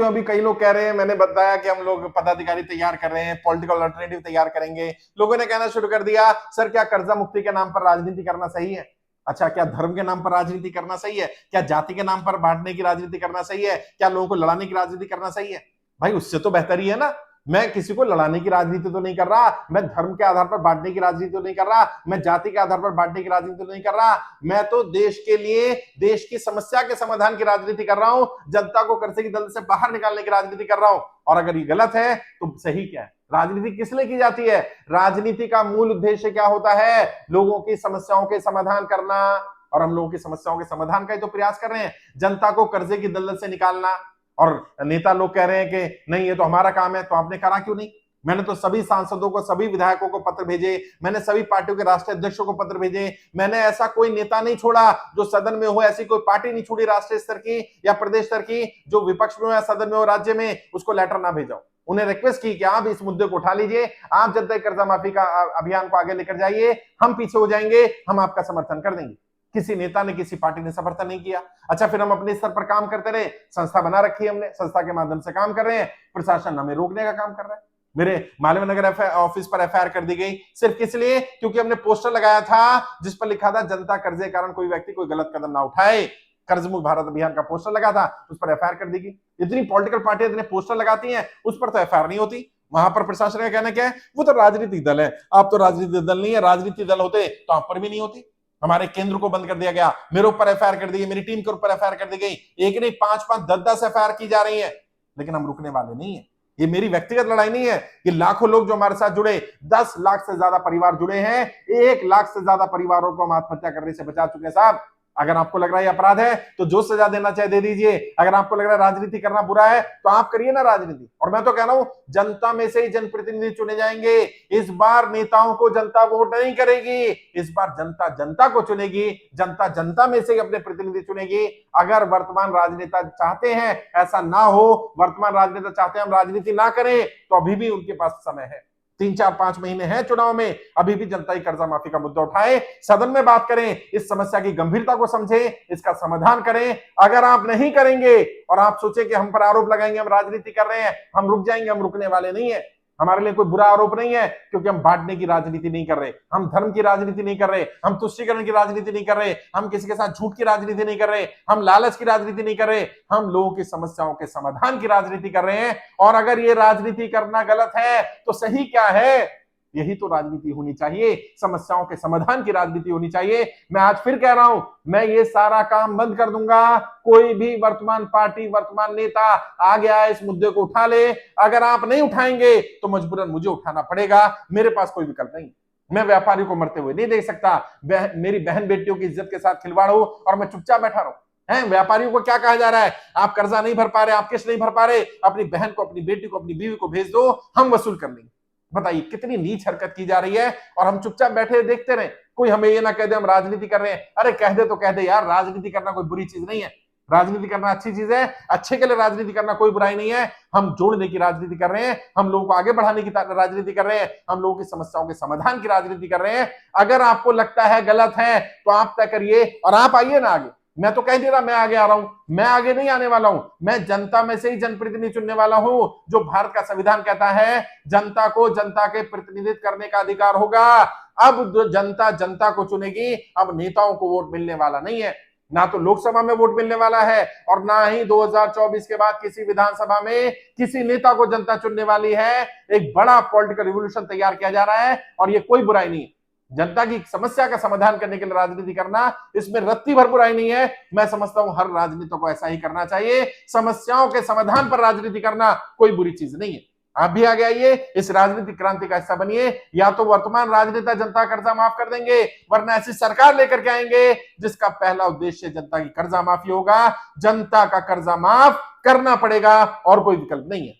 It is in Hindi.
अभी कई लोग कह रहे हैं, मैंने बताया कि हम लोग पदाधिकारी तैयार कर रहे हैं, पॉलिटिकल अल्टरनेटिव तैयार करेंगे। लोगों ने कहना शुरू कर दिया, सर क्या कर्जा मुक्ति के नाम पर राजनीति करना सही है? अच्छा, क्या धर्म के नाम पर राजनीति करना सही है? क्या जाति के नाम पर बांटने की राजनीति करना सही है? क्या लोगों को लड़ाने की राजनीति करना सही है? भाई उससे तो बेहतर ही है ना। मैं किसी को लड़ाने की राजनीति तो नहीं कर रहा, मैं धर्म के आधार पर बांटने की राजनीति तो नहीं कर रहा, मैं जाति के आधार पर बांटने की राजनीति तो नहीं कर रहा। मैं तो देश के लिए, देश की समस्या के समाधान की राजनीति कर रहा हूं, जनता को कर्जे की दलदल से बाहर निकालने की राजनीति कर रहा हूं। और अगर ये गलत है तो सही क्या है? राजनीति किस लिए की जाती है? राजनीति का मूल उद्देश्य क्या होता है? लोगों की समस्याओं के समाधान करना। और हम लोगों की समस्याओं के समाधान का ही तो प्रयास कर रहे हैं, जनता को कर्जे की दलदल से निकालना। और नेता लोग कह रहे हैं कि नहीं ये तो हमारा काम है, तो आपने करा क्यों नहीं? मैंने तो सभी सांसदों को, सभी विधायकों को पत्र भेजे, मैंने सभी पार्टियों के राष्ट्रीय अध्यक्षों को पत्र भेजे। मैंने ऐसा कोई नेता नहीं छोड़ा जो सदन में हो, ऐसी कोई पार्टी नहीं छोड़ी राष्ट्रीय स्तर की या प्रदेश स्तर की जो विपक्ष में हो या सदन में हो, राज्य में, उसको लेटर ना भेजाओ। उन्हें रिक्वेस्ट की कि आप इस मुद्दे को उठा लीजिए, आप जनता कर्जा माफी का अभियान को आगे लेकर जाइए, हम पीछे हो जाएंगे, हम आपका समर्थन कर देंगे। किसी नेता ने, किसी पार्टी ने समर्थन नहीं किया। अच्छा, फिर हम अपने स्तर पर काम करते रहे, संस्था बना रखी है हमने, संस्था के माध्यम से काम कर रहे हैं, प्रशासन हमें रोकने का काम कर रहा है। मेरे मालवीय नगर ऑफिस पर एफआईआर कर दी गई सिर्फ किस लिए? क्योंकि हमने पोस्टर लगाया था जिस पर लिखा था जनता कर्जे के कारण कोई व्यक्ति कोई गलत कदम ना उठाए। कर्ज मुक्त भारत अभियान का पोस्टर लगा था, उस पर एफआईआर कर दी गई। इतनी पॉलिटिकल पार्टियां इतने पोस्टर लगाती हैं, उस पर तो एफआईआर नहीं होती। वहां पर प्रशासन का कहना क्या है? वो तो राजनीतिक दल है। आप तो राजनीतिक दल नहीं है, राजनीतिक दल होते तो आप पर भी नहीं होती। हमारे केंद्र को बंद कर दिया गया, मेरे ऊपर एफआईआर कर दी गई, मेरी टीम के ऊपर एफआईआर कर दी गई। एक नहीं, 5-5, 10-10 एफआईआर की जा रही है, लेकिन हम रुकने वाले नहीं है। ये मेरी व्यक्तिगत लड़ाई नहीं है, ये लाखों लोग जो हमारे साथ जुड़े, 10 लाख से ज्यादा परिवार जुड़े हैं, 1 लाख से ज्यादा परिवारों को हम आत्महत्या करने से बचा चुके हैं साहब। अगर आपको लग रहा है अपराध है तो जो सजा देना चाहे दे दीजिए। अगर आपको लग रहा है राजनीति करना बुरा है तो आप करिए ना राजनीति। और मैं तो कह रहा हूं, जनता में से ही जनप्रतिनिधि चुने जाएंगे। इस बार नेताओं को जनता वोट नहीं करेगी, इस बार जनता जनता को चुनेगी, जनता जनता में से ही अपने प्रतिनिधि चुनेगी। अगर वर्तमान राजनेता चाहते हैं ऐसा ना हो, वर्तमान राजनेता चाहते हैं हम राजनीति ना करें, तो अभी भी उनके पास समय है। 3-4-5 महीने हैं चुनाव में, अभी भी जनता ही कर्जा माफी का मुद्दा उठाए, सदन में बात करें, इस समस्या की गंभीरता को समझें, इसका समाधान करें। अगर आप नहीं करेंगे और आप सोचे कि हम पर आरोप लगाएंगे हम राजनीति कर रहे हैं, हम रुक जाएंगे, हम रुकने वाले नहीं है। हमारे लिए कोई बुरा आरोप नहीं है, क्योंकि हम बांटने की राजनीति नहीं कर रहे, हम धर्म की राजनीति नहीं कर रहे, हम तुष्टीकरण की राजनीति नहीं कर रहे, हम किसी के साथ झूठ की राजनीति नहीं कर रहे, हम लालच की राजनीति नहीं कर रहे, हम लोगों की समस्याओं के समाधान की राजनीति कर रहे हैं। और अगर ये राजनीति करना गलत है तो सही क्या है? यही तो राजनीति होनी चाहिए, समस्याओं के समाधान की राजनीति होनी चाहिए। मैं आज फिर कह रहा हूं, मैं ये सारा काम बंद कर दूंगा। कोई भी वर्तमान पार्टी, वर्तमान नेता आगे आए, इस मुद्दे को उठा ले। अगर आप नहीं उठाएंगे तो मजबूरन मुझे उठाना पड़ेगा, मेरे पास कोई विकल्प नहीं। मैं व्यापारी को मरते हुए नहीं देख सकता, मेरी बहन बेटियों की इज्जत के साथ खिलवाड़ हो और मैं चुपचाप बैठा रहूं। हैं, व्यापारियों को क्या कहा जा रहा है? आप कर्जा नहीं भर पा रहे, आप किस्त नहीं भर पा रहे, अपनी बहन को, अपनी बेटी को, अपनी बीवी को भेज दो, हम वसूल कर लेंगे। बताइए कितनी नीच हरकत की जा रही है, और हम चुपचाप बैठे देखते रहे। कोई हमें ये ना कह दे हम राजनीति कर रहे हैं। अरे कह दे तो कह दे यार, राजनीति करना कोई बुरी चीज नहीं है, राजनीति करना अच्छी चीज है, अच्छे के लिए राजनीति करना कोई बुराई नहीं है। हम जोड़ने की राजनीति कर रहे हैं, हम लोगों को आगे बढ़ाने की राजनीति कर रहे हैं, हम लोगों की समस्याओं के समाधान की राजनीति कर रहे हैं। अगर आपको लगता है गलत है तो आप तय करिए और आप आइए ना आगे। मैं तो कह दे रहा, मैं आगे आ रहा हूं, मैं आगे नहीं आने वाला हूं। मैं जनता में से ही जनप्रतिनिधि चुनने वाला हूं। जो भारत का संविधान कहता है जनता को जनता के प्रतिनिधित्व करने का अधिकार होगा। अब जनता जनता को चुनेगी, अब नेताओं को वोट मिलने वाला नहीं है। ना तो लोकसभा में वोट मिलने वाला है और ना ही 2024 के बाद किसी विधानसभा में किसी नेता को जनता चुनने वाली है। एक बड़ा पॉलिटिकल रिवॉल्यूशन तैयार किया जा रहा है और ये कोई बुराई नहीं है। जनता की समस्या का समाधान करने के लिए राजनीति करना, इसमें रत्ती भर बुराई नहीं है। मैं समझता हूं हर राजनीति को ऐसा ही करना चाहिए। समस्याओं के समाधान पर राजनीति करना कोई बुरी चीज नहीं है। आप भी आगे आइए, इस राजनीतिक क्रांति का हिस्सा बनिए। या तो वर्तमान राजनेता जनता कर्जा माफ कर देंगे, वरना ऐसी सरकार लेकर के आएंगे जिसका पहला उद्देश्य जनता की कर्जा माफी होगा। जनता का कर्जा माफ करना पड़ेगा और कोई विकल्प नहीं है।